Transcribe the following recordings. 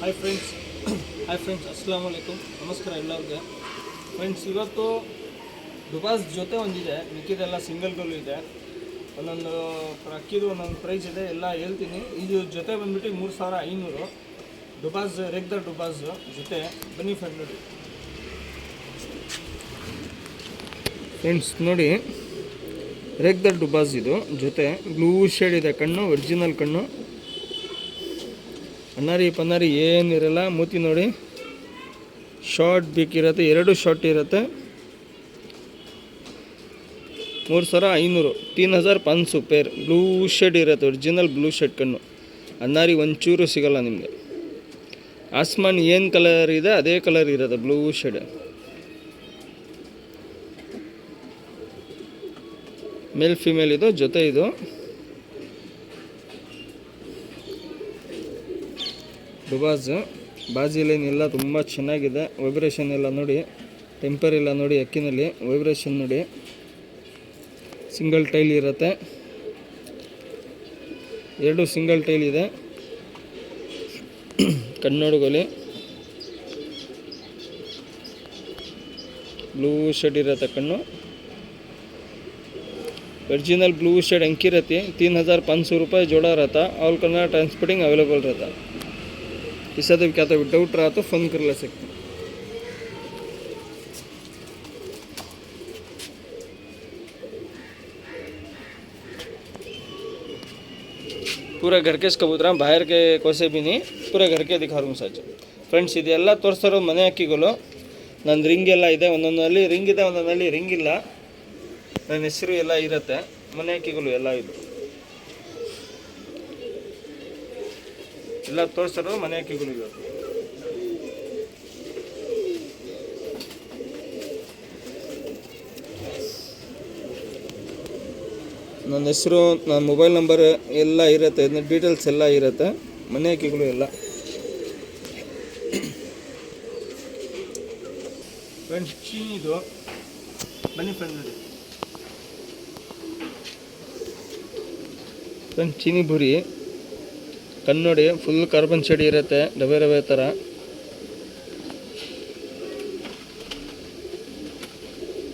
Hi friends ಅಸ್ಸಲಾಮು ಅಲೈಕುಮ್. ನಮಸ್ಕಾರ ಎಲ್ಲರಿಗೆ. Friends, ಇವತ್ತು ದುಬಾಸ್ ಜೊತೆ ಒಂದಿದೆ, ಮಿಕ್ಕಿದೆಲ್ಲ ಸಿಂಗಲ್ಗಳು ಇದೆ. ಒಂದೊಂದು ಅಕ್ಕಿದು ಒಂದೊಂದು ಪ್ರೈಸ್ ಇದೆ, ಎಲ್ಲ ಹೇಳ್ತೀನಿ. ಇದು ಜೊತೆ ಬಂದುಬಿಟ್ಟು 3500 ಡುಬಾಸ್, ರೆಗ್ದರ್ ಡುಬಾಸ್ ಜೊತೆ. ಬನ್ನಿ ಫ್ರೆಂಡ್ ನೋಡಿ. ಫ್ರೆಂಡ್ಸ್ ನೋಡಿ, ರೆಗ್ದರ್ ಡುಬಾಸ್ ಇದು ಜೊತೆ. ಬ್ಲೂ ಶೇಡ್ ಇದೆ ಕಣ್ಣು, ಒರಿಜಿನಲ್ ಕಣ್ಣು. ಅನ್ನಾರಿ ಪನ್ನಾರಿ ಏನಿರಲ್ಲ. ಮೂತಿ ನೋಡಿ, ಶಾರ್ಟ್ ಬೇಕಿರುತ್ತೆ, 2 ಶಾರ್ಟ್ ಇರುತ್ತೆ. 3500, 3500 ಪೇರ್. ಬ್ಲೂ ಶೇಡ್ ಇರುತ್ತೆ, ಒರಿಜಿನಲ್ ಬ್ಲೂ ಶೇಡ್ ಕಣ್ಣು. ಅನ್ನಾರಿ ಒಂಚೂರು ಸಿಗಲ್ಲ ನಿಮಗೆ. ಆಸ್ಮಾನ್ ಏನು ಕಲರ್ ಇದೆ ಅದೇ ಕಲರ್ ಇರುತ್ತೆ, ಬ್ಲೂ ಶೇಡ್. ಮೇಲ್ ಫಿಮೇಲ್ ಇದು ಜೊತೆ. ಇದು ಡುಬಾಸ್ ಬಾಜಿ ಲೈನ್ ಎಲ್ಲ ತುಂಬ ಚೆನ್ನಾಗಿದೆ. ವೈಬ್ರೇಷನ್ ಎಲ್ಲ ನೋಡಿ, ಟೆಂಪರ್ ಎಲ್ಲ ನೋಡಿ, ಅಕ್ಕಿನಲ್ಲಿ ವೈಬ್ರೇಷನ್ ನೋಡಿ. ಸಿಂಗಲ್ ಟೈಲ್ ಇರುತ್ತೆ, 2 ಸಿಂಗಲ್ ಟೈಲ್ ಇದೆ. ಕಣ್ಣೋಡುಗಲಿ ಬ್ಲೂ ಶೇಡ್ ಇರುತ್ತೆ ಕಣ್ಣು. ओरिजिनल ब्लू शेड अंकी रहती है. 3500 रुपये जोड़ा रहता. ऑल करना ट्रांसपोर्टिंग अवेलेबल रहता. इससे तो क्या तो डाउट रहा तो फ़ोन कर ले सकते. पूरा घर के कबूतर, बाहर के कोसे भी नहीं, पूरा घर के दिखा रहा हूँ सच. ಫ್ರೆಂಡ್ಸ್, ಇದೆಲ್ಲ ತೋರಿಸ್ತಾರೋ ಮನೆ ಅಕ್ಕಿಗಳು. ನನ್ನ ರಿಂಗ್ ಎಲ್ಲ ಇದೆ, ಒಂದೊಂದಲ್ಲಿ ರಿಂಗ್ ಇದೆ, ಒಂದೊಂದಲ್ಲಿ ರಿಂಗ್ ಇಲ್ಲ. ನನ್ನ ಹೆಸರು ಎಲ್ಲ ಇರುತ್ತೆ. ಮನೆ ಅಕ್ಕಿಗಳು ಎಲ್ಲ ಇದು ಎಲ್ಲ ತೋರಿಸ್ತಾರೋ ಮನೆ ಅಕ್ಕಿಗಳು ಇವತ್ತು. ನನ್ನ ಹೆಸರು, ನನ್ನ ಮೊಬೈಲ್ ನಂಬರ್ ಎಲ್ಲ ಇರುತ್ತೆ, ಡೀಟೇಲ್ಸ್ ಎಲ್ಲ ಇರುತ್ತೆ. ಮನೆ ಅಕ್ಕಿಗಳು ಎಲ್ಲ. ಫ್ರೆಂಡ್ಸ್, ಚೀನಿದು ಬನ್ನಿ ಫ್ರೆಂಡ್ ನೋಡಿ. ಫ್ರೆಂಡ್, ಚೀನಿ ಬುರಿ ಕನ್ನೋಡಿ, ಫುಲ್ ಕಾರ್ಬನ್ ಶೇಡ್ ಇರುತ್ತೆ, ರವೆ ರವೆ ಥರ.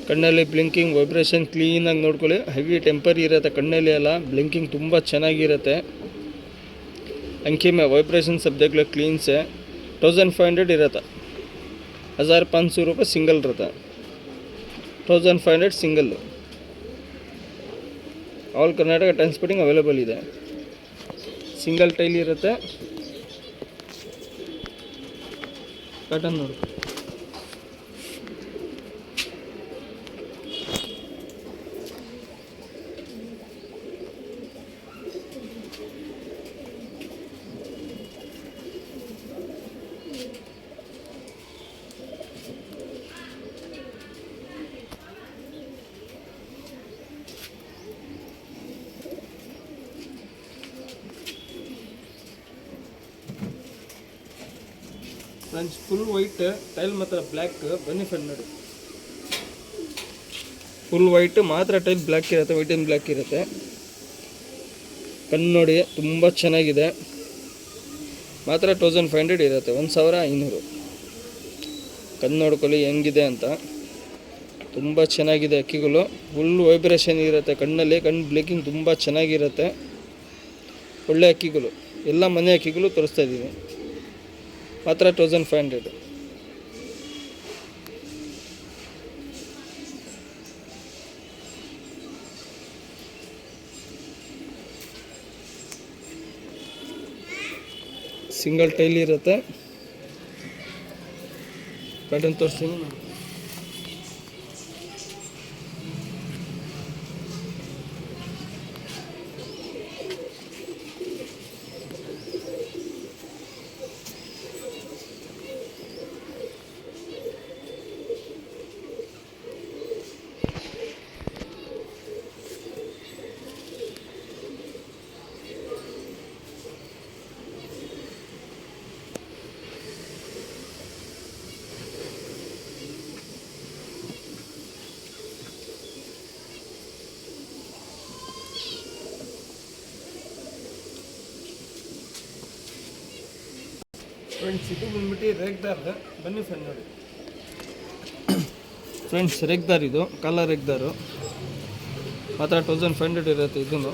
ಕಣ್ಣಲ್ಲಿ ಬ್ಲಿಂಕಿಂಗ್, ವೈಬ್ರೇಷನ್ ಕ್ಲೀನಾಗಿ ನೋಡ್ಕೊಳ್ಳಿ. ಹೆವಿ ಟೆಂಪರ್ ಇರುತ್ತೆ ಕಣ್ಣಲ್ಲಿ ಎಲ್ಲ. ಬ್ಲಿಂಕಿಂಗ್ ತುಂಬ ಚೆನ್ನಾಗಿರುತ್ತೆ. ಅಂಕಿ ಮೇ ವೈಬ್ರೇಷನ್ सब देख लो, क्लीन से 1500 ಇರುತ್ತೆ. 1500 रुपये सिंगल रहता. 1500 single. All Karnataka transporting available ಇದೆ. ಸಿಂಗಲ್ ಟೈಲ್ ಇರುತ್ತೆ. ಪ್ಯಾಟರ್ನ್ ನೋಡಿ. ಫ್ರೆಂಡ್ಸ್, ಫುಲ್ ವೈಟ್ ಟೈಲ್ ಮಾತ್ರ ಬ್ಲ್ಯಾಕ್. ಬನ್ನಿ ಫ್ರೆಂಡ್ ನೋಡಿ. ಫುಲ್ ವೈಟ್ ಮಾತ್ರ ಟೈಲ್ ಬ್ಲ್ಯಾಕ್ ಇರುತ್ತೆ, ವೈಟ್ ಆ್ಯಂಡ್ ಬ್ಲ್ಯಾಕ್ ಇರುತ್ತೆ. ಕಣ್ಣು ನೋಡಿ, ತುಂಬ ಚೆನ್ನಾಗಿದೆ. ಮಾತ್ರ 1500 ಇರುತ್ತೆ, 1500. ಕಣ್ಣು ನೋಡ್ಕೊಳ್ಳಿ ಹೆಂಗಿದೆ ಅಂತ. ತುಂಬ ಚೆನ್ನಾಗಿದೆ ಅಕ್ಕಿಗಳು. ಫುಲ್ ವೈಬ್ರೇಷನ್ ಇರುತ್ತೆ ಕಣ್ಣಲ್ಲಿ. ಕಣ್ಣು ಬ್ಲಿಂಕಿಂಗ್ ತುಂಬ ಚೆನ್ನಾಗಿರುತ್ತೆ. ಒಳ್ಳೆ ಅಕ್ಕಿಗಳು ಎಲ್ಲ ಮನೆ ಅಕ್ಕಿಗಳು ತೋರಿಸ್ತಾ ಇದ್ದೀವಿ. ಮಾತ್ರ 1500. ಸಿಂಗಲ್ ಟೈಲ್ ಇರುತ್ತೆ. ಪ್ಯಾಟರ್ನ್ ತೋರಿಸ್ತೀನಿ. ಫ್ರೆಂಡ್ಸ್ ಇದು ಬಂದ್ಬಿಟ್ಟು ರೇಗ್ದಾರ್, ಬನ್ನಿ ಫ್ರೆಂಡ್ ನೋಡಿ ಫ್ರೆಂಡ್ಸ್. ರೇಗ್ದಾರ್ ಇದು ಕಾಲರ್ ರೇಗ್ದಾರು ಮಾತ್ರ 1500 ಇರುತ್ತೆ. ಇದನ್ನು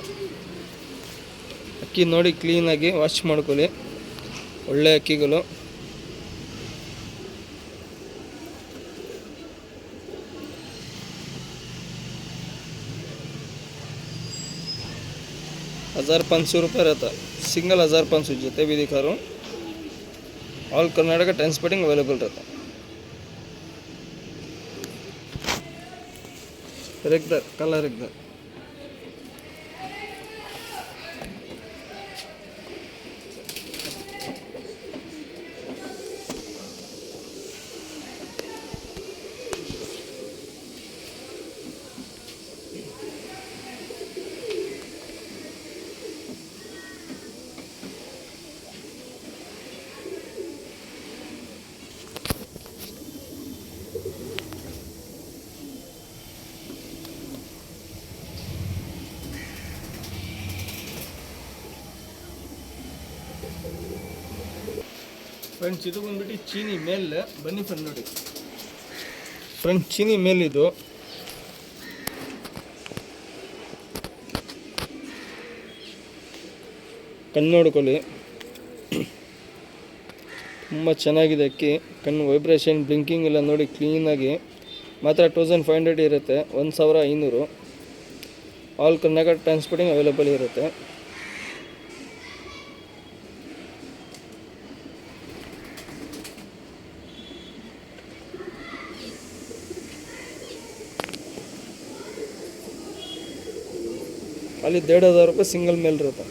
ಅಕ್ಕಿ ನೋಡಿ ಕ್ಲೀನಾಗಿ ವಾಶ್ ಮಾಡ್ಕೊಳ್ಳಿ, ಒಳ್ಳೆ ಅಕ್ಕಿಗಳು. ₹1500 रहता, सिंगल 1500 जितने भी दिखा रहा हूँ. ऑल कर्नाटका ट्रांसपोर्टिंग अवेलेबल रहता. रेगदार कलर रेगदार. ಫ್ರೆಂಡ್ಸ್ ಇದು ಬಂದ್ಬಿಟ್ಟು ಚೀನಿ ಮೇಲ್, ಬನ್ನಿ ಫ್ರೆಂಡ್ ನೋಡಿ ಫ್ರೆಂಡ್ಸ್. ಚೀನಿ ಮೇಲ್ ಇದು ಕಣ್ಣು ನೋಡ್ಕೊಳ್ಳಿ, ತುಂಬ ಚೆನ್ನಾಗಿದೆ ಅಕ್ಕಿ. ಕಣ್ಣು ವೈಬ್ರೇಷನ್ ಬ್ಲಿಂಕಿಂಗ್ ಎಲ್ಲ ನೋಡಿ ಕ್ಲೀನಾಗಿ. ಮಾತ್ರ 2500 ಇರುತ್ತೆ, 1500. ಆಲ್ ಕರ್ನಾಟಕ ಟ್ರಾನ್ಸ್ಪೋರ್ಟಿಂಗ್ ಅವೈಲೇಬಲ್ ಇರುತ್ತೆ. खाली 1500 रुपये सिंगल मेल रहता.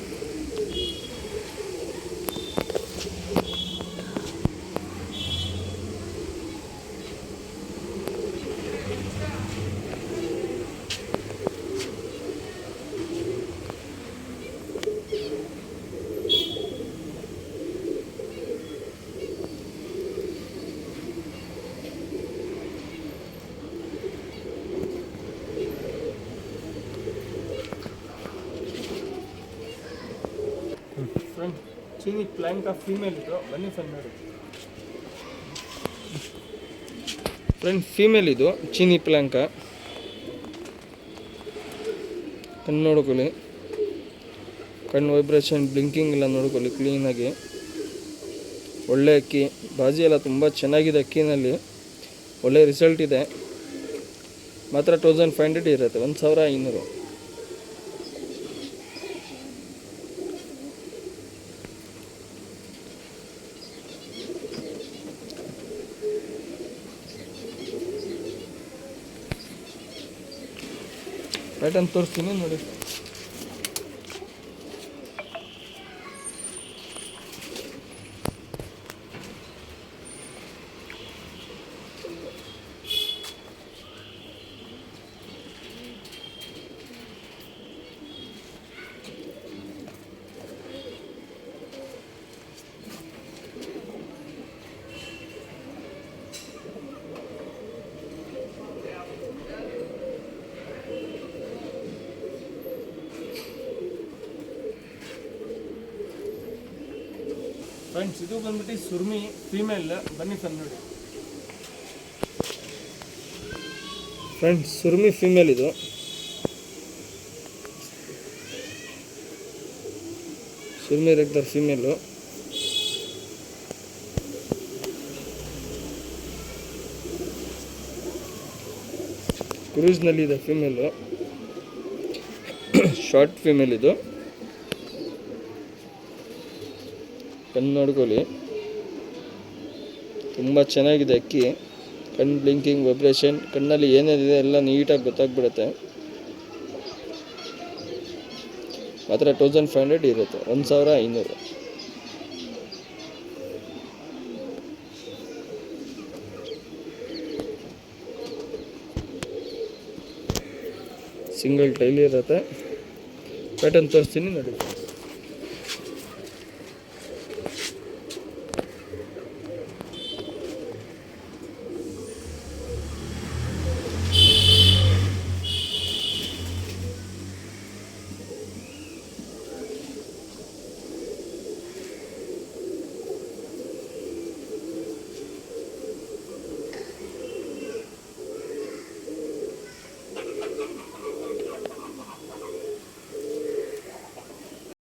ಫ್ರೆಂಡ್ ಚೀನಿ ಪ್ಲ್ಯಾಂಕ ಫೀಮೇಲ್ ಇದು, ಬನ್ನಿ ಫ್ರೆಂಡ್ ನೋಡಿ ಫ್ರೆಂಡ್. ಫೀಮೇಲ್ ಇದು ಚೀನಿ ಪ್ಲ್ಯಾಂಕ. ಕಣ್ಣು ನೋಡ್ಕೊಳ್ಳಿ, ಕಣ್ಣು ವೈಬ್ರೇಷನ್ ಬ್ಲಿಂಕಿಂಗ್ ಎಲ್ಲ ನೋಡ್ಕೊಳ್ಳಿ ಕ್ಲೀನಾಗಿ. ಒಳ್ಳೆ ಅಕ್ಕಿ, ಬಾಜಿ ಎಲ್ಲ ತುಂಬ ಚೆನ್ನಾಗಿದೆ ಅಕ್ಕಿನಲ್ಲಿ, ಒಳ್ಳೆ ರಿಸಲ್ಟ್ ಇದೆ. ಮಾತ್ರ 1500 ಇರುತ್ತೆ, 1500. ಪ್ಯಾಟರ್ನ್ ತೋರಿಸ್ತೀನಿ ನೋಡಿ. ಫ್ರೆಂಡ್ಸ್ ಇದು ಬಂದ್ಬಿಟ್ಟು ಸುರ್ಮಿ ಫೀಮೇಲ್, ಬನ್ನಿ ಫ್ರೆಂಡ್ ನೋಡಿ ಫ್ರೆಂಡ್ಸ್. ಸುರ್ಮಿ ಫೀಮೇಲ್ ಇದು, ಸುರ್ಮಿ ರೇಗ್ದಾರ್ ಫೀಮೇಲು. ಕ್ರೂಸ್ನಲ್ಲಿದೆ ಫೀಮೇಲು, ಶಾರ್ಟ್ ಫೀಮೇಲ್ ಇದು. ಕಣ್ಣು ನೋಡ್ಕೊಳ್ಳಿ, ತುಂಬ ಚೆನ್ನಾಗಿದೆ ಅಕ್ಕಿ. ಕಣ್ಣು ಬ್ಲಿಂಕಿಂಗ್ ವೈಬ್ರೇಷನ್, ಕಣ್ಣಲ್ಲಿ ಏನೇನಿದೆ ಎಲ್ಲ ನೀಟಾಗಿ ಗೊತ್ತಾಗ್ಬಿಡುತ್ತೆ. ಮಾತ್ರ 1500 ಇರುತ್ತೆ, 1500. ಸಿಂಗಲ್ ಟೈಲ್ ಇರುತ್ತೆ. ಪ್ಯಾಟರ್ನ್ ತೋರಿಸ್ತೀನಿ ನೋಡಿ.